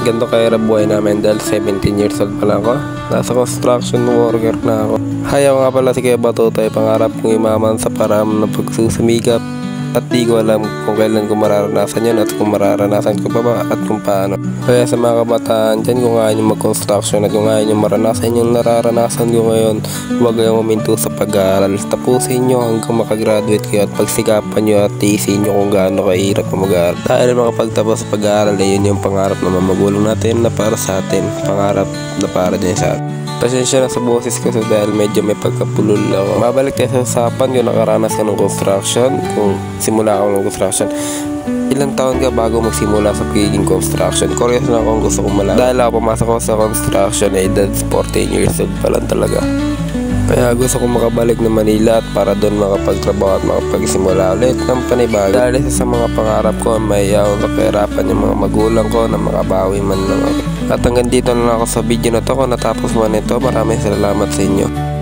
ganito kahirap buhay namin dahil 17 years old pa lang ako. Nasa construction worker na ako. Hi, ako nga pala si Kuya Batutoy. Pangarap kong imaman sa paraan ng pagsusumikap. At di ko alam kung kailan ko mararanasan yun at kung mararanasan ko pa ba at kung paano. Kaya sa mga kabataan dyan, kung ayaw nyo mag-construction at kung ayaw nyo maranasan yung nararanasan ko ngayon, huwag kayong uminto sa pag-aaral. Tapusin nyo hanggang makagraduate kayo at pagsikapan nyo at tiisin nyo kung gaano kahirap mag-aaral. Dahil makapagtapos sa pag-aaral, yun yung pangarap na magulang natin na para sa atin. Pangarap na para din sa atin. Pasensya na sa boses ko dahil medyo may pagkapulol ako. Mabalik tayo sa usapan kung nakaranas ka ng construction. Kung simula ka ng construction, ilang taon ka bago magsimula sa pagiging construction? Curious na ako kung gusto kong malaman. Dahil ako pumasok ako sa construction ay edad 14 years old pa lang talaga. Kaya gusto kong makabalik na Manila at para doon makapagtrabaho at makapagsimula ulit ng panibago. Dahil isa sa mga pangarap ko, may yaon sa kahirapan yung mga magulang ko na makabawi man lang ako. At hanggang dito na lang ako sa video na to. Kung natapos mo nito, maraming salamat sa inyo.